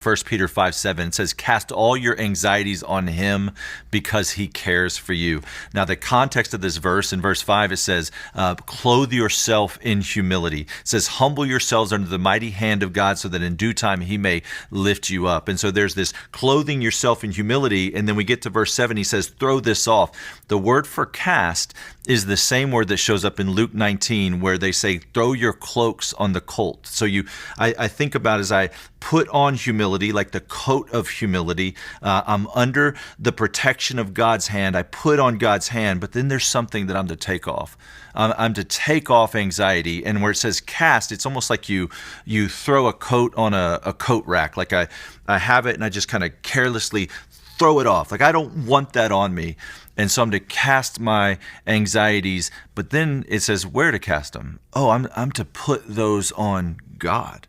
1 Peter 5:7 says, cast all your anxieties on him because he cares for you. Now, the context of this verse, in verse 5, it says, clothe yourself in humility. It says, humble yourselves under the mighty hand of God so that in due time he may lift you up. And so there's this clothing yourself in humility. And then we get to verse 7, he says, throw this off. The word for cast is the same word that shows up in Luke 19, where they say, throw your cloaks on the colt. So I think about as I put on humility, like the coat of humility. I'm under the protection of God's hand. I put on God's hand, but then there's something that I'm to take off. I'm to take off anxiety. And where it says cast, it's almost like you throw a coat on a coat rack. Like I have it and I just kind of carelessly throw it off. Like I don't want that on me. And so I'm to cast my anxieties, but then it says where to cast them. Oh, I'm to put those on God.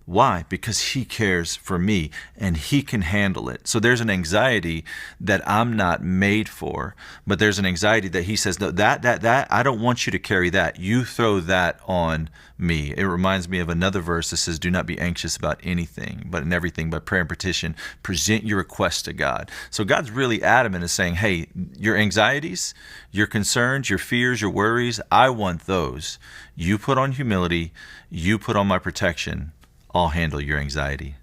Why? Because he cares for me and he can handle it. So there's an anxiety that I'm not made for, but there's an anxiety that he says, no, that, I don't want you to carry that. You throw that on me. It reminds me of another verse that says, do not be anxious about anything, but in everything, by prayer and petition, present your request to God. So God's really adamant in saying, hey, your anxieties, your concerns, your fears, your worries, I want those. You put on humility, you put on my protection. I'll handle your anxiety.